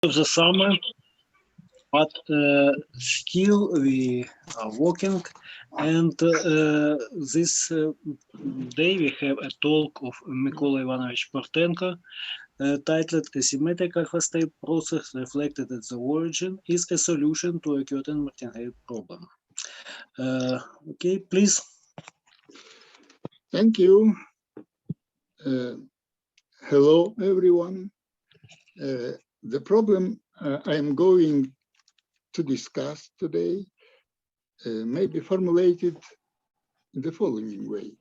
of the summer, but still we are working. And this day we have a talk of Mykola Ivanovich Portenko, titled "A symmetric alpha-stable process reflected at the origin is a solution to a curtain martingale problem." Okay, please. Thank you. Hello, everyone. The problem I am going to discuss today may be formulated in the following way.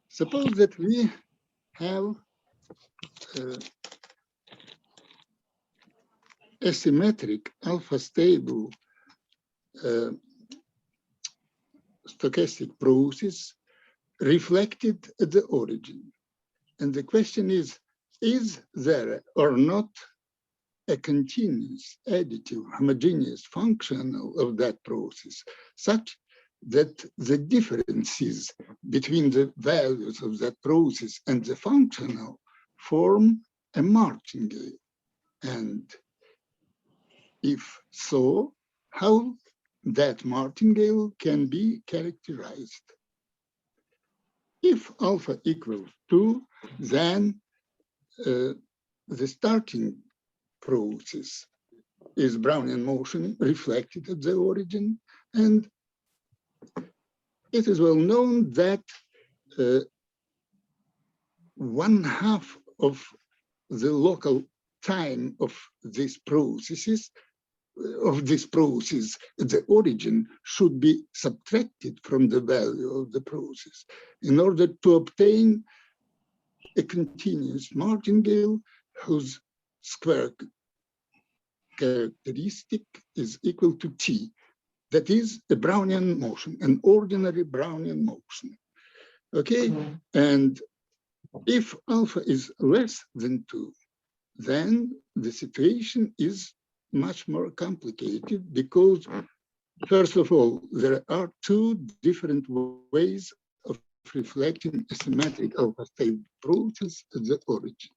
Suppose that we have a symmetric alpha-stable stochastic process reflected at the origin. And the question is there or not a continuous, additive, homogeneous functional of that process, such that the differences between the values of that process and the functional form a martingale? And if so, how that martingale can be characterized? If alpha equals 2, then the starting process is Brownian motion reflected at the origin, and it is well known that 1/2 of the local time of these processes, the origin should be subtracted from the value of the process in order to obtain a continuous martingale whose square characteristic is equal to t. That is a Brownian motion, an ordinary Brownian motion. Okay, and if alpha is less than 2, then the situation is much more complicated because, first of all, there are 2 different ways of reflecting a symmetric alpha-stable process at the origin.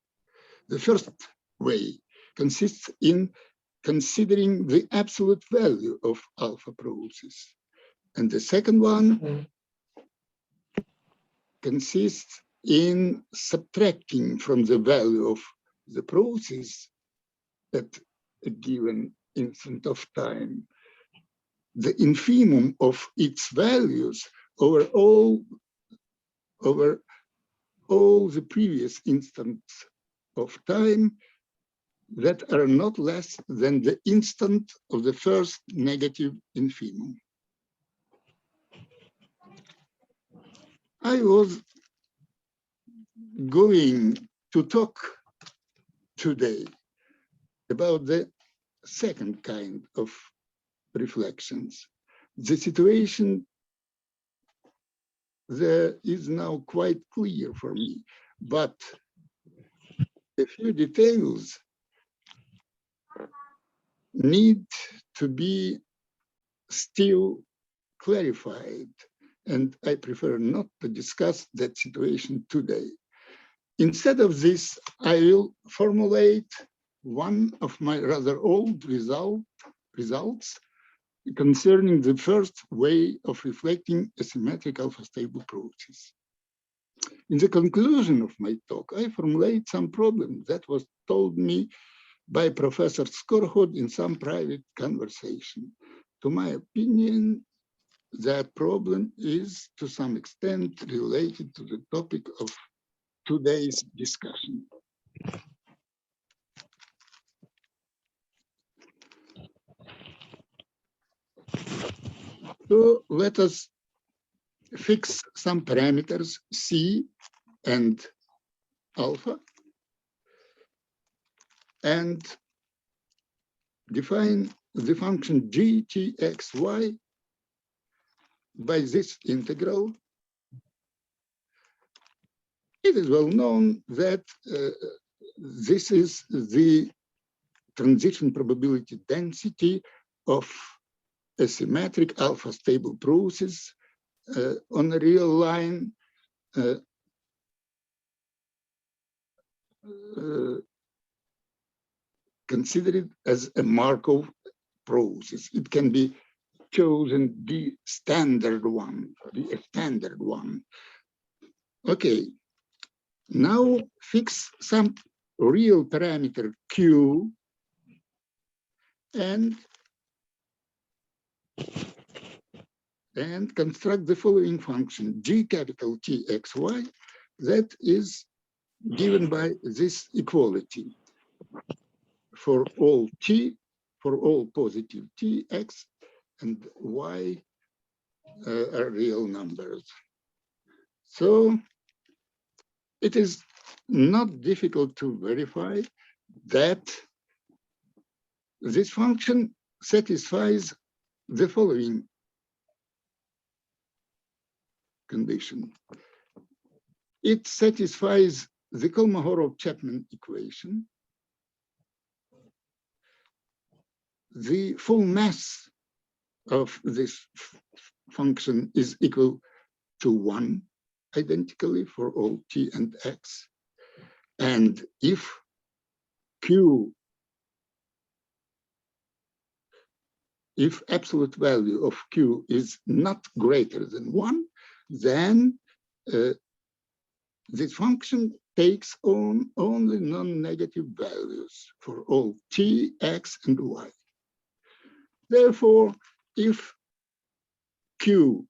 The first way consists in considering the absolute value of alpha process. And the second one consists in subtracting from the value of the process at a given instant of time the infimum of its values over all the previous instants of time that are not less than the instant of the first negative infimum. I was going to talk today about the second kind of reflections. The situation there is now quite clear for me, but a few details need to be still clarified, and I prefer not to discuss that situation today. Instead of this, I will formulate one of my rather old results concerning the first way of reflecting a symmetric alpha-stable process. In the conclusion of my talk, I formulate some problem that was told me by Professor Skorhod in some private conversation. To my opinion, that problem is to some extent related to the topic of today's discussion. So let us fix some parameters C and alpha and define the function g, t, x, y by this integral. It is well known that this is the transition probability density of a symmetric alpha-stable process on a real line considered as a Markov process. It can be chosen the standard one. Okay, now fix some real parameter Q and construct the following function, G capital T X Y, that is given by this equality for all T, for all positive T, X, and Y are real numbers. So it is not difficult to verify that this function satisfies the following condition. It satisfies the Kolmogorov-Chapman equation. The full mass of this function is equal to 1, identically for all T and X. And if absolute value of Q is not greater than 1, then this function takes on only non-negative values for all T, X, and Y. Therefore, if Q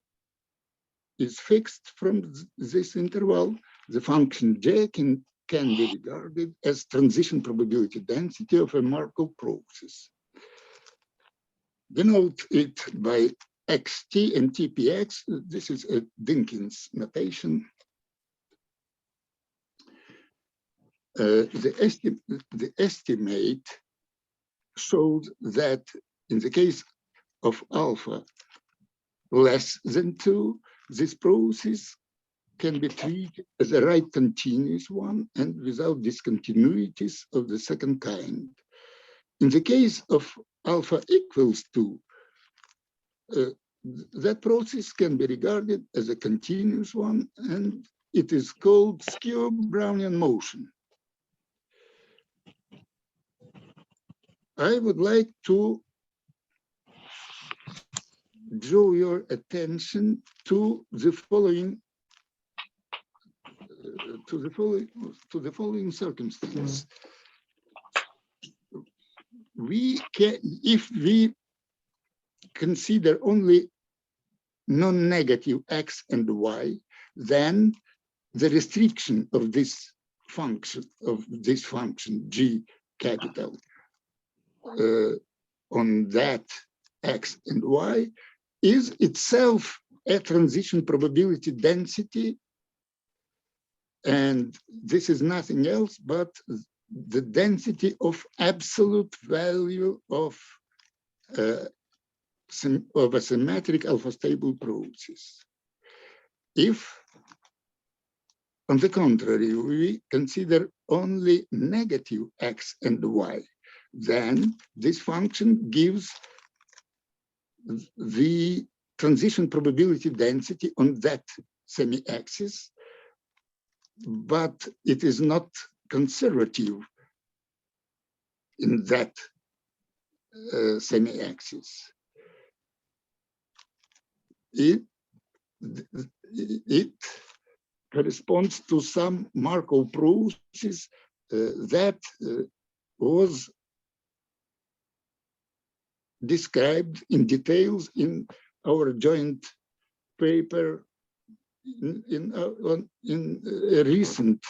is fixed from this interval, the function J can be regarded as transition probability density of a Markov process. Denote it by xt and tpx. This is a Dinkins notation. The estimate shows that in the case of alpha less than 2, this process can be treated as a right continuous one and without discontinuities of the second kind. In the case of alpha equals 2, that process can be regarded as a continuous one, and it is called skew Brownian motion. I would like to draw your attention to the following circumstance. If we consider only non-negative X and Y, then the restriction of this function G capital on that X and Y is itself a transition probability density, and this is nothing else but the density of absolute value of a symmetric alpha stable process. If, on the contrary, we consider only negative X and Y, then this function gives the transition probability density on that semi-axis, but it is not conservative in that semi-axis. It corresponds to some Markov process that was described in details in our joint paper, in a recent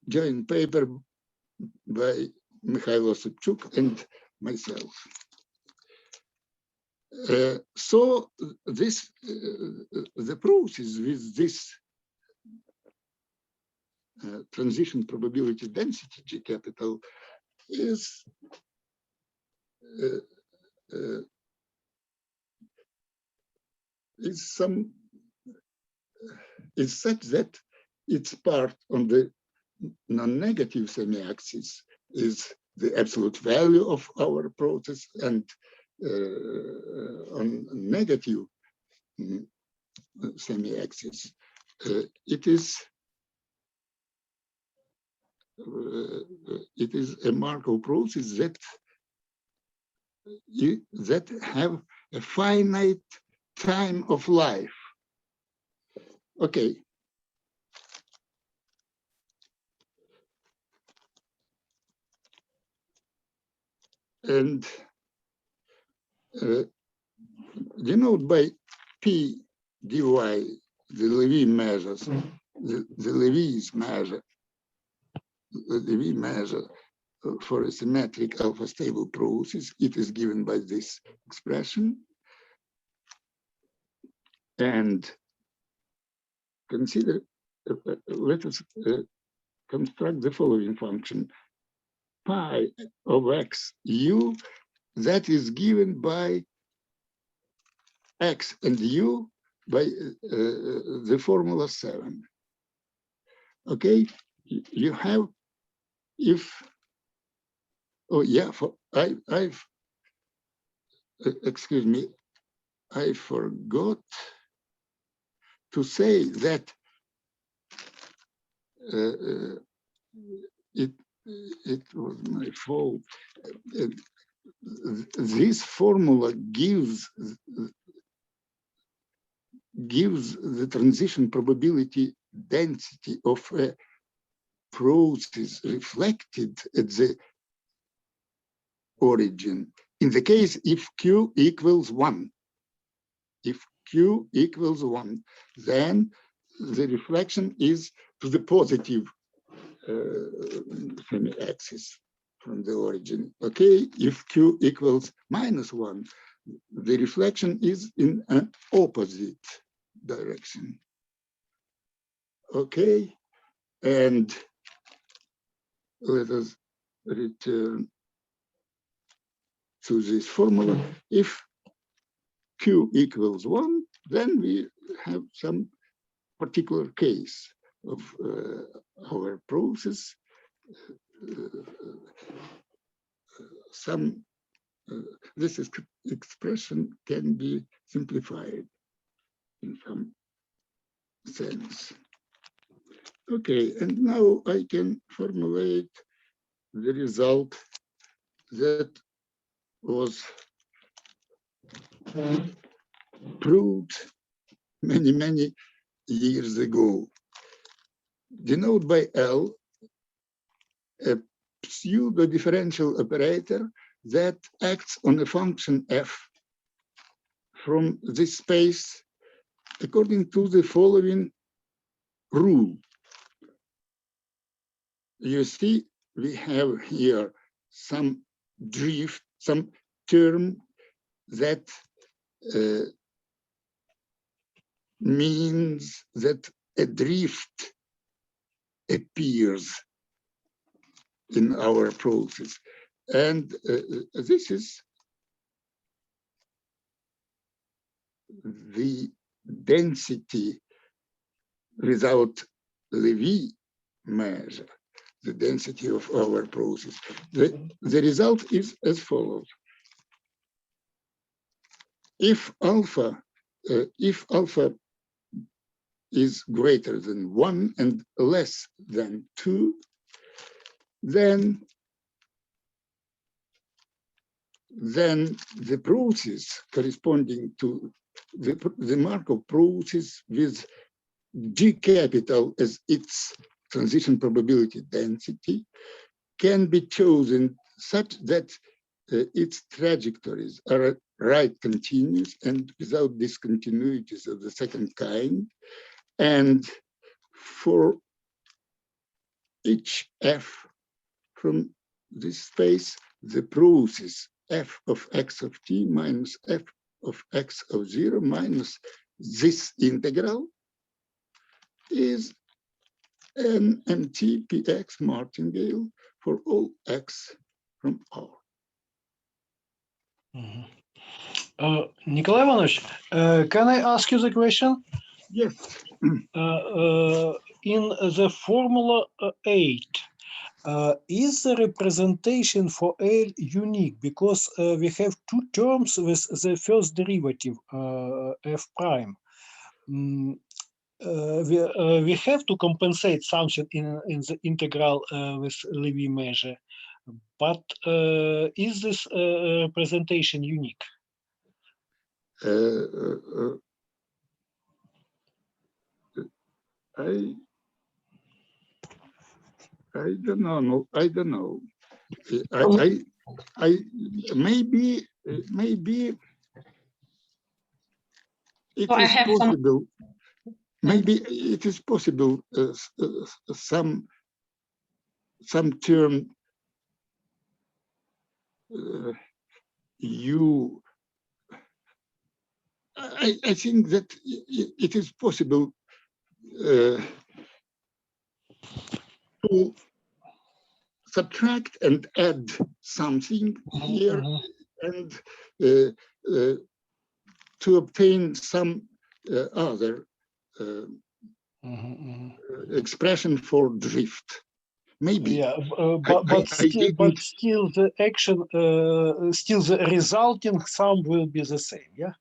joint paper by Mikhail Osipchuk and myself. So this the process with this transition probability density G capital is such that its part on the non-negative semi-axis is the absolute value of our process, and on negative semi-axis it is it is a Markov process that have a finite time of life. Okay. And denote by P dy, the Levy measures, the Levy's measure, the Levy measure for a symmetric alpha stable process. It is given by this expression. And consider, let us construct the following function. Pi of x u, that is given by x and u by the formula 7. Okay, you have, if, oh yeah, I've excuse me, I forgot to say that it was my fault. This formula gives the transition probability density of a process reflected at the origin. In the case if Q equals 1, if Q equals 1, then the reflection is to the positive semi-axis from the origin. Okay, if Q equals -1, the reflection is in an opposite direction. Okay, and let us return to this formula. If Q equals 1, then we have some particular case of our process. This expression can be simplified in some sense. Okay, and now I can formulate the result that was proved many years ago. Denote by L a pseudo-differential operator that acts on a function f from this space according to the following rule. You see, we have here some drift, some term that means that a drift appears in our process. And this is the density without Levy measure, the density of our process. The result is as follows. If alpha is greater than 1 and less than 2, then the process corresponding to the Markov process with G capital as its transition probability density can be chosen such that its trajectories are right continuous and without discontinuities of the second kind. And for each f from this space, the process f of x of t minus f of x of 0 minus this integral is an MT-Px martingale for all x from R. Nikolai Ivanovich, can I ask you the question? Yes. In the formula 8, is the representation for L unique? Because we have two terms with the first derivative, f prime. we have to compensate something in the integral with Levy measure, but is this representation unique? I don't know. No, I don't know. I maybe it is possible. Maybe it is possible. Some term you. I think that it is possible to subtract and add something here and to obtain some other expression for drift. Maybe. Yeah, but still the action, still the resulting sum will be the same, yeah?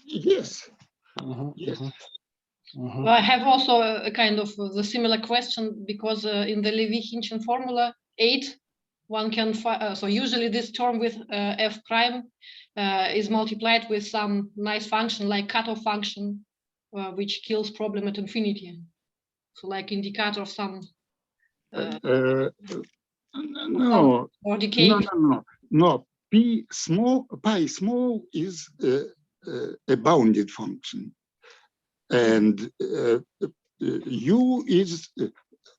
Yes. Yes. Well, I have also a kind of the similar question, because in the Levy-Hinchen formula 8, one can so usually this term with f prime is multiplied with some nice function like cutoff function, which kills problem at infinity. So like indicator of some no, or decay. No. Pi small is a bounded function, and u is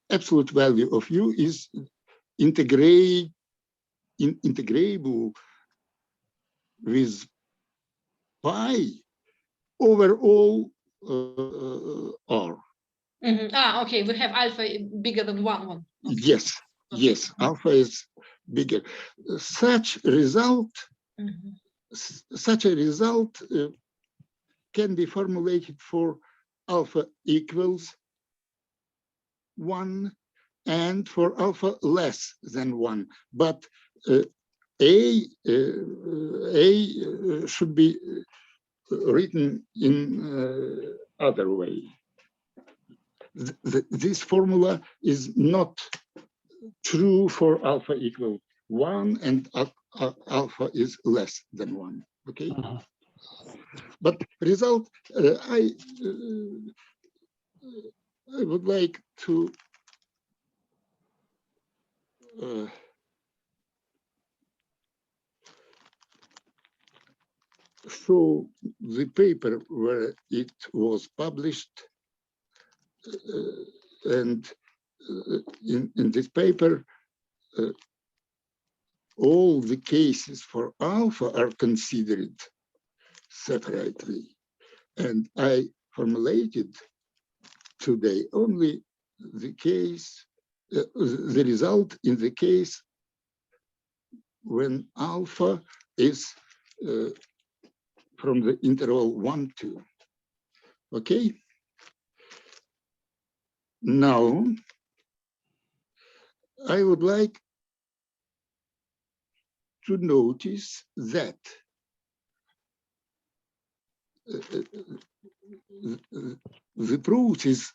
absolute value of u is integrable with pi over all r. Okay, we have alpha bigger than one. Yes, yes, alpha is bigger. Such a result can be formulated for alpha equals 1 and for alpha less than 1. But A should be written in other way. This formula is not true for alpha equal 1 and alpha is less than 1. Okay. But result, I would like to show the paper where it was published, and in this paper, all the cases for alpha are considered separately, and I formulated today only the case, the result in the case when alpha is from the interval 1, 2. Okay. Now, I would like to notice that the process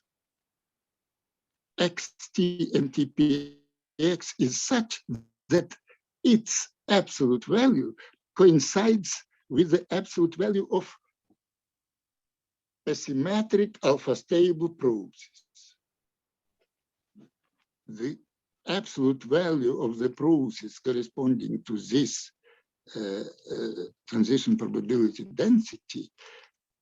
xt mtpx is such that its absolute value coincides with the absolute value of a symmetric alpha stable process. The absolute value of the process corresponding to this transition probability density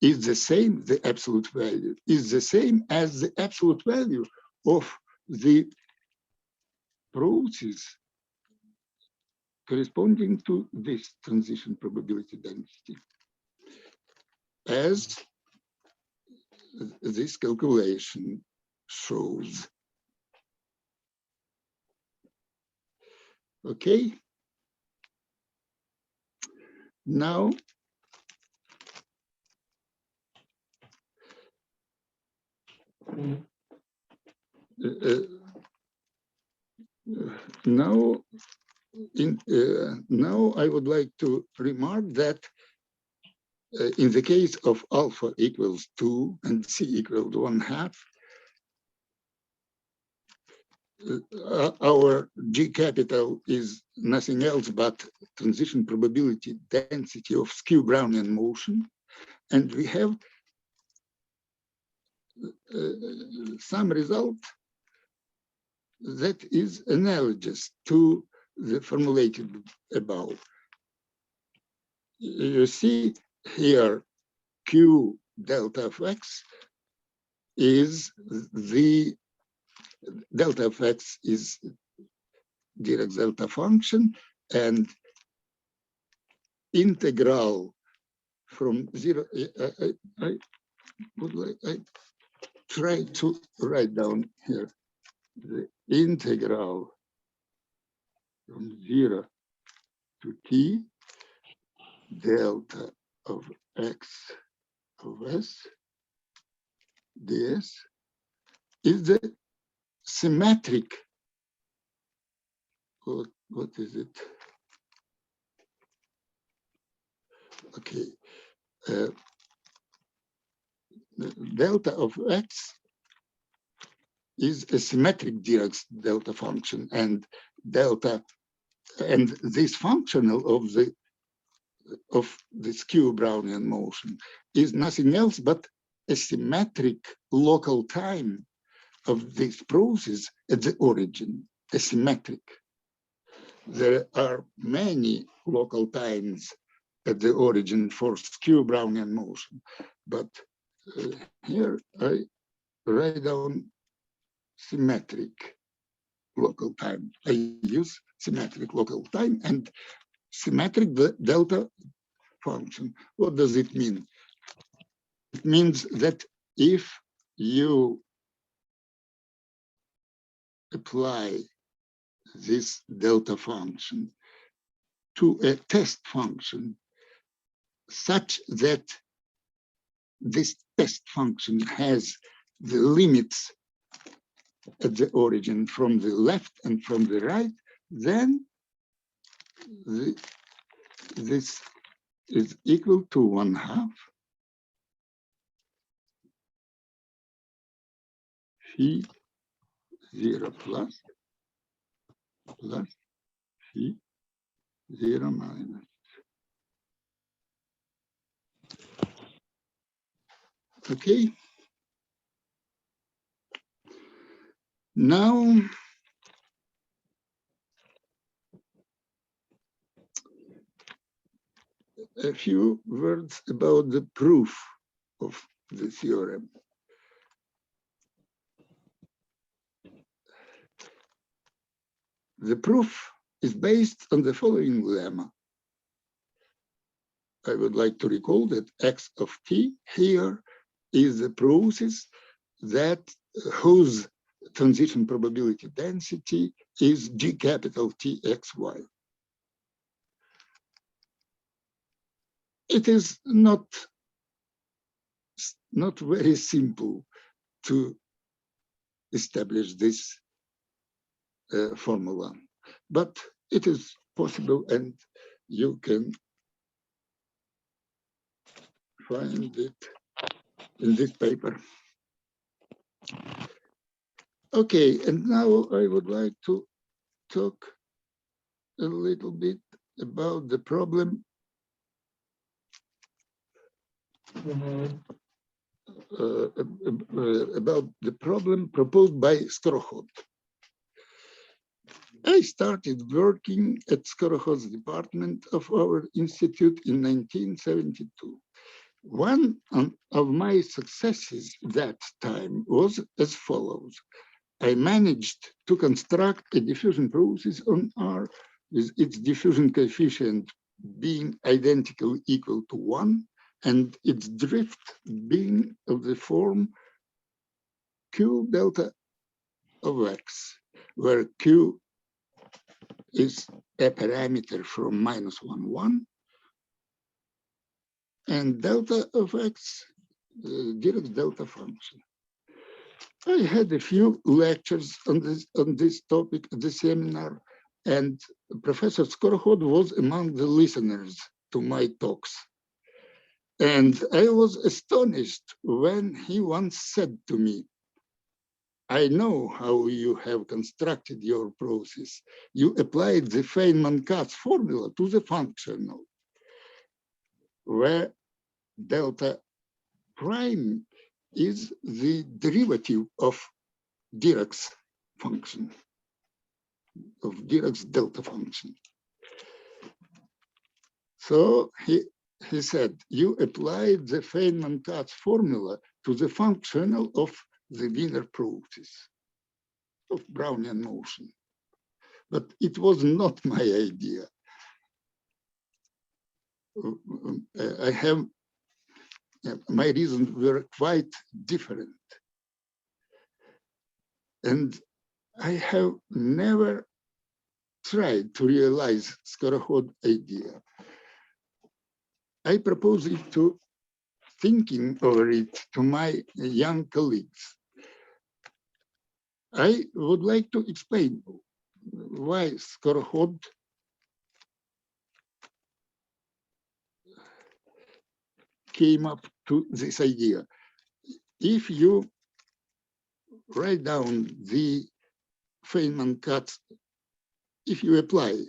is the same, the absolute value is the same as the absolute value of the process corresponding to this transition probability density, as this calculation shows. Okay. Now, now I would like to remark that in the case of alpha equals 2 and c equals 1/2, our G capital is nothing else but transition probability density of skew Brownian motion. And we have some result that is analogous to the formulated above. You see here, Q delta of x is the delta of x is Dirac delta function, and integral from 0. I would like, I try to write down here the integral from 0 to t delta of x of s ds is the symmetric. What is it? Okay. Delta of x is a symmetric Dirac delta function, and delta, and this functional of the skew Brownian motion is nothing else but a symmetric local time of this process at the origin, a symmetric. There are many local times at the origin for skew Brownian motion, but here I write down symmetric local time. I use symmetric local time and symmetric delta function. What does it mean? It means that if you apply this delta function to a test function such that this test function has the limits at the origin from the left and from the right, then this is equal to 1/2 phi 0 plus phi 0 minus. Okay. Now, a few words about the proof of the theorem. The proof is based on the following lemma. I would like to recall that x of t here is the process that whose transition probability density is G capital Txy. It is not very simple to establish this formula, but it is possible, and you can find it in this paper. Okay, and now I would like to talk a little bit about the problem proposed by Skorokhod. I started working at Skorohod's department of our institute in 1972. One of my successes that time was as follows. I managed to construct a diffusion process on R with its diffusion coefficient being identical equal to 1 and its drift being of the form Q delta of x, where Q is a parameter from -1, 1, and delta of x, Dirac delta function. I had a few lectures on this topic at the seminar, and Professor Skorokhod was among the listeners to my talks. And I was astonished when he once said to me, I know how you have constructed your process. You applied the Feynman-Katz formula to the functional, where delta prime is the derivative of Dirac's function, of Dirac's delta function. So he said, you applied the Feynman-Katz formula to the functional of the Wiener process of Brownian motion. But it was not my idea. My reasons were quite different. And I have never tried to realize Skorokhod idea. I propose it to thinking over it to my young colleagues. I would like to explain why Skorokhod came up to this idea. If you write down the Feynman-Katz, if you apply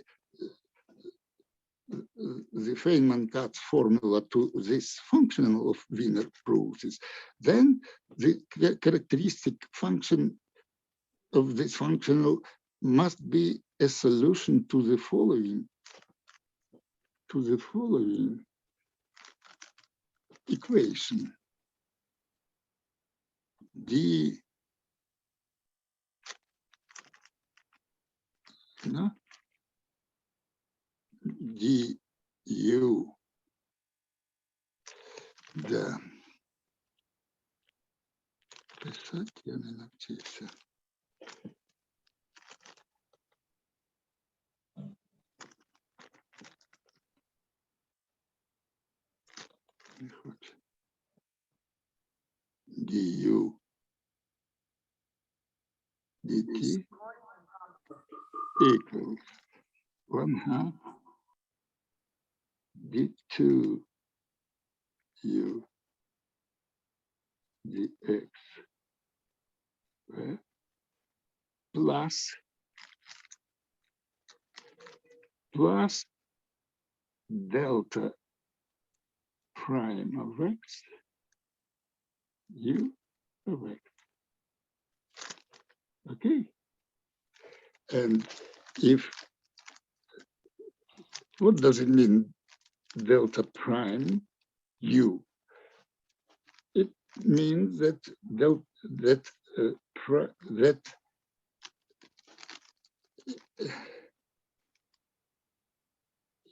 the Feynman-Katz formula to this functional of Wiener process, then the characteristic function of this functional must be a solution to the following equation. D du, да. Писать я не навчився. Не хоче. Du, dt equals 1/2 d2 u dx plus delta prime of x u of x. Okay. And what does it mean, delta prime u? It means that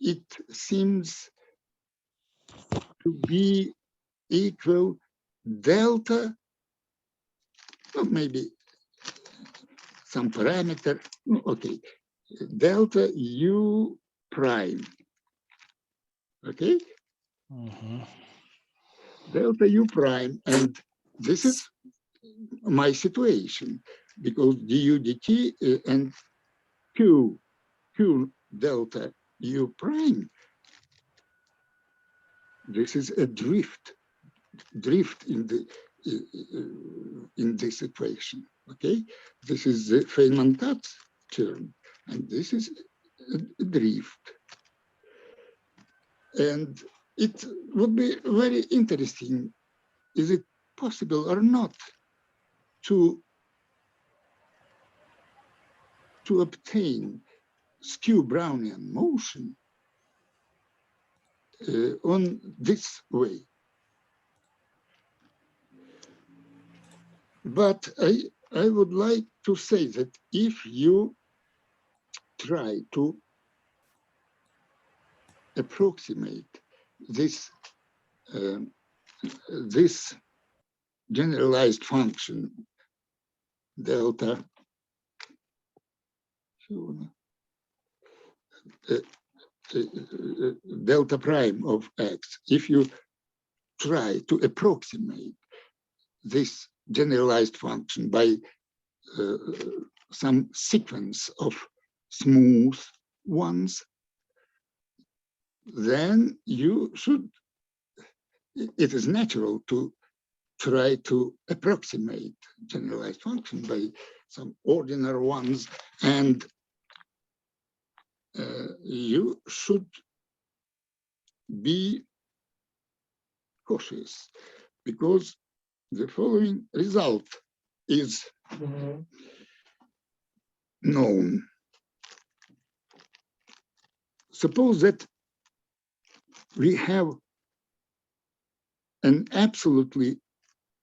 it seems to be equal delta, or maybe some parameter, okay, delta u prime, okay? Delta u prime, and this is my situation, because du dt and q delta u prime, this is a drift in this equation, okay? This is the Feynman-Katz term, and this is a drift. And it would be very interesting, is it possible or not to obtain skew Brownian motion on this way? But I would like to say that if you try to approximate this this generalized function delta delta prime of x, if you try to approximate this generalized function by some sequence of smooth ones, then you should it is natural to try to approximate generalized function by some ordinary ones, and you should be cautious, because the following result is known. Suppose that we have an absolutely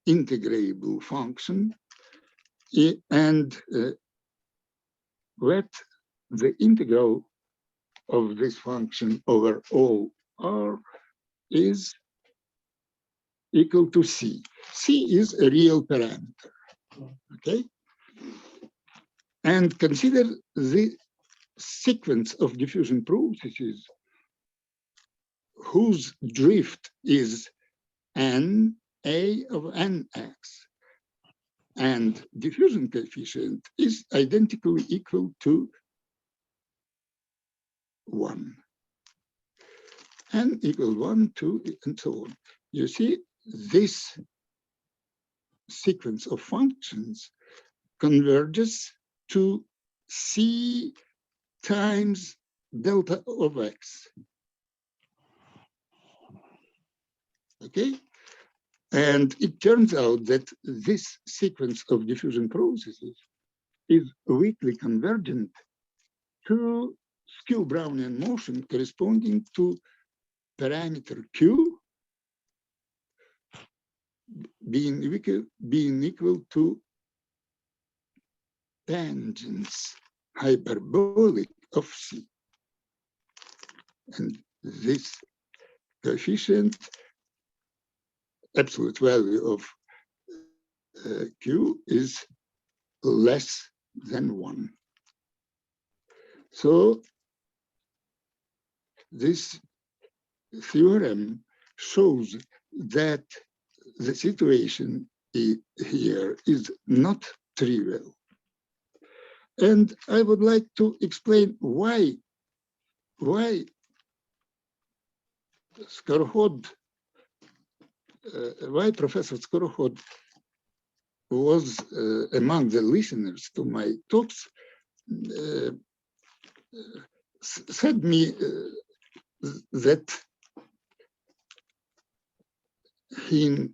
integrable function, and that the integral of this function over all R is equal to C. C is a real parameter, okay? And consider the sequence of diffusion processes whose drift is N, A of Nx, and diffusion coefficient is identically equal to 1. N equals 1, 2, and so on. You see, this sequence of functions converges to C times delta of X. Okay? And it turns out that this sequence of diffusion processes is weakly convergent to skew Brownian motion corresponding to parameter Q being equal to tangents hyperbolic of C. And this coefficient, absolute value of Q, is less than 1. So this theorem shows that the situation here is not trivial. And I would like to explain why Professor Skorokhod was among the listeners to my talks, said me that he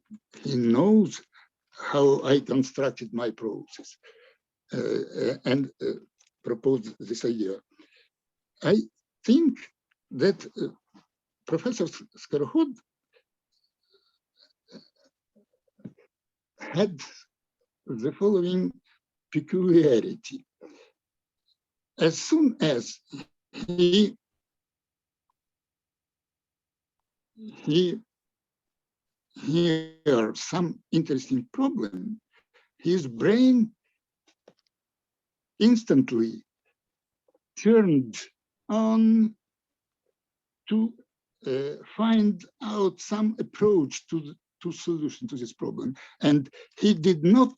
knows how I constructed my process and proposed this idea. I think that Professor Skorokhod had the following peculiarity. As soon as he hears some interesting problem, his brain instantly turned on to find out some approach to solution to this problem. And he did not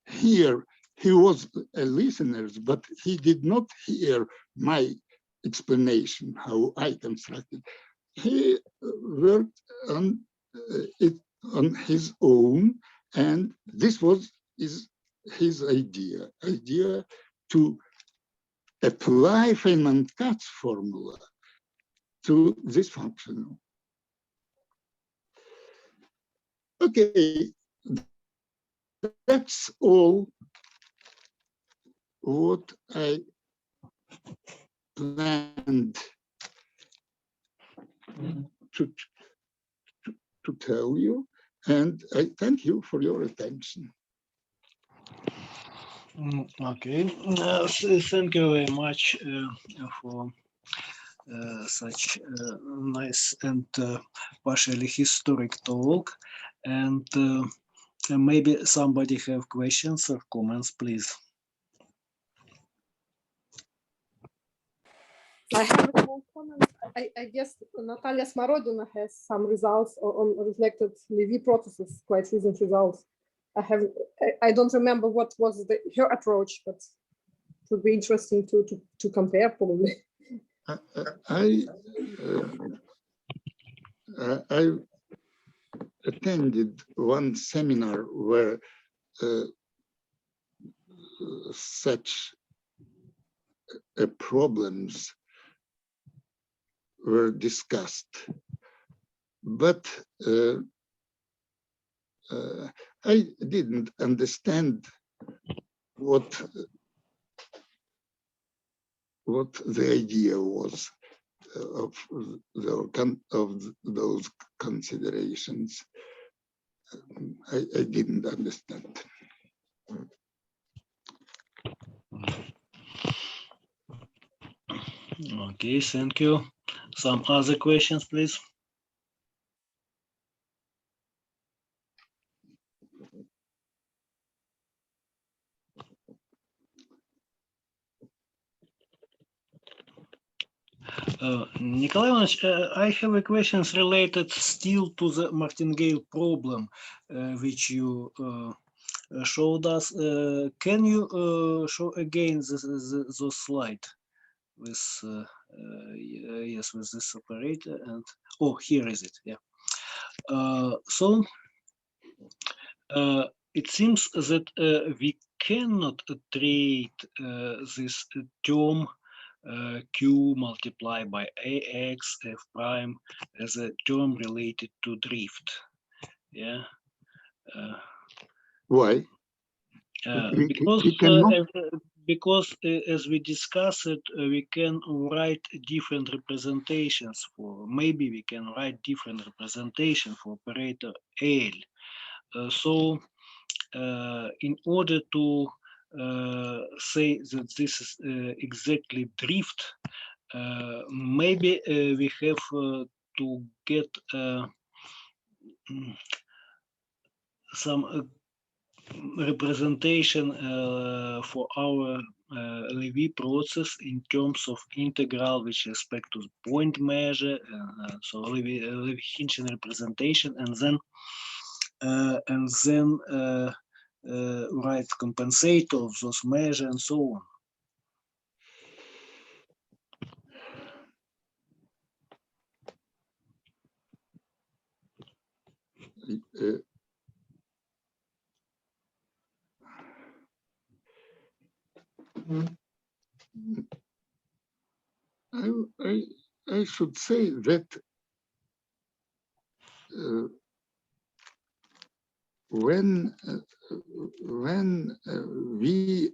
hear, he was a listener, but he did not hear my explanation, how I constructed. He worked on it on his own, and this was his idea to apply Feynman-Katz formula to this function. Okay, that's all what I planned to tell you, and I thank you for your attention. Okay, thank you very much for such nice and partially historic talk. And maybe somebody have questions or comments, please. I have a small comment. I guess Natalia Smorodina has some results on reflected Lévy processes, quite recent results. I don't remember what was her approach, but it would be interesting to compare probably. attended one seminar where such problems were discussed, but I didn't understand what the idea was of those considerations. I didn't understand. Okay, thank you. Some other questions, please? Nikolai Ivanovich, I have a questions related still to the martingale problem, which you showed us. Can you show again the slide with yes, with this operator? And oh, here is it. Yeah. So it seems that we cannot treat this term Q multiplied by AX F prime as a term related to drift. Yeah. Why? Because as we discussed it, we can write different representations for, maybe we can write different representation for operator L. So in order to say that this is exactly drift, maybe we have to get some representation for our Levy process in terms of integral with respect to the point measure, so Levy-Hinchen representation, and then write compensator of those measures and so on. I should say that when we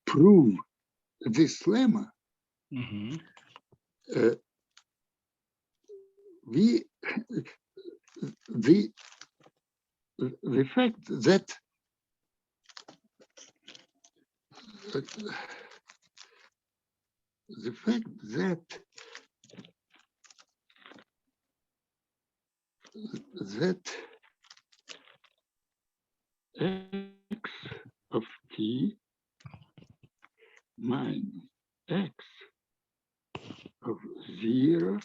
prove this lemma, the fact that x of t minus x of 0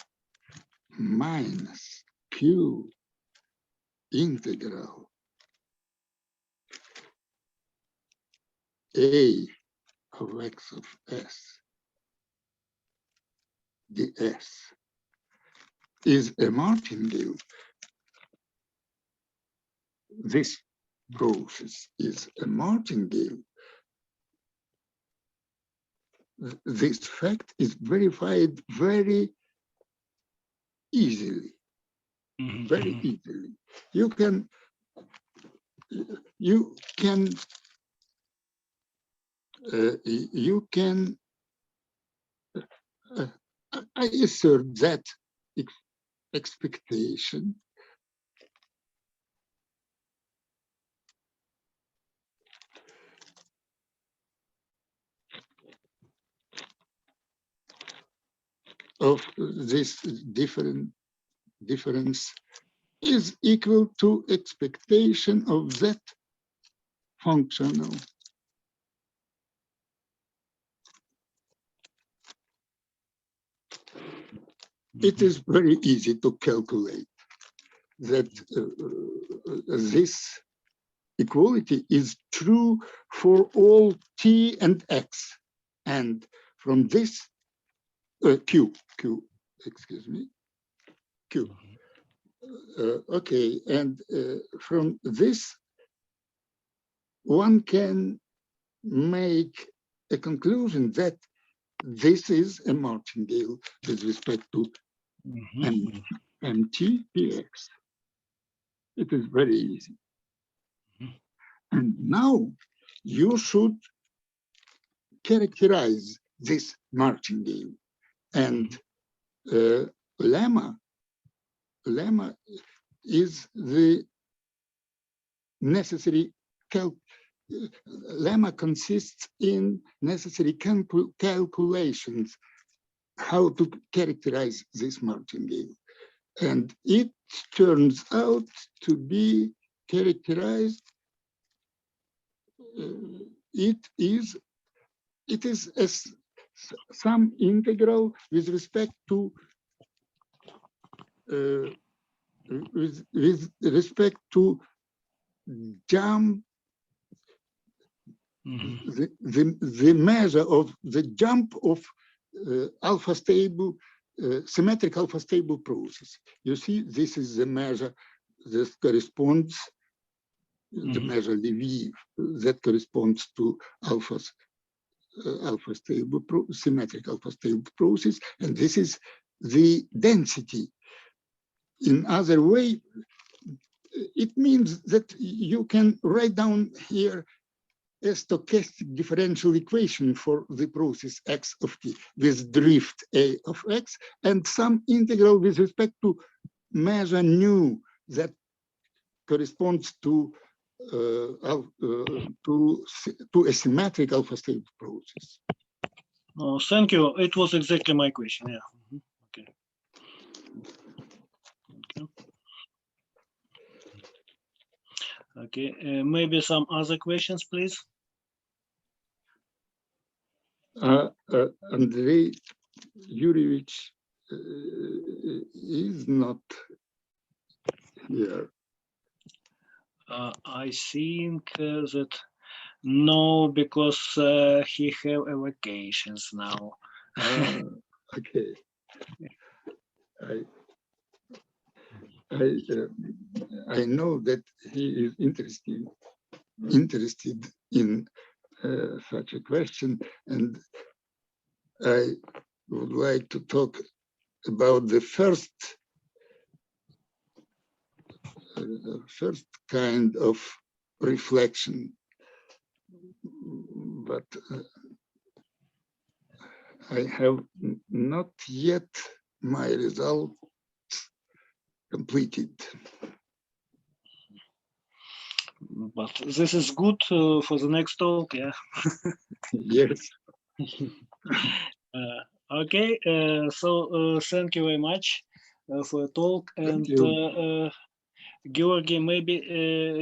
minus q integral a of x of s ds is a martingale. This process is a martingale. This fact is verified very easily. Very easily. You can I assert that expectation of this difference is equal to expectation of that functional. It is very easy to calculate that this equality is true for all t and x, and from this q, excuse me, Q. Okay, and from this, one can make a conclusion that this is a martingale with respect to MT Px. It is very easy. And now you should characterize this martingale. And lemma is the necessary lemma consists in necessary calculations how to characterize this martingale. And it turns out to be characterized, it is as some integral with respect to jump, the measure of the jump of alpha stable, symmetric alpha stable process. You see, this is the measure that corresponds, the measure Levy that corresponds to alpha stable, symmetric alpha stable process, and this is the density. In other way, it means that you can write down here a stochastic differential equation for the process x of t with drift a of x and some integral with respect to measure nu that corresponds to a symmetric alpha stable process. Oh, thank you. It was exactly my question. Yeah. Okay. Okay. Maybe some other questions, please. Andrei Yurievich is not here. I think that no, because he have vacations now. Okay. I know that he is interested in such a question, and I would like to talk about the first kind of reflection, but I have not yet my result completed. But this is good for the next talk, yeah. Yes. Okay, so thank you very much for the talk. Thank And Georgi, maybe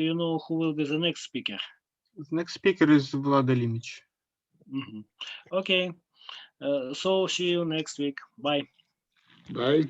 you know who will be the next speaker. The next speaker is Vlada Limic. Okay, so see you next week. Bye. Bye.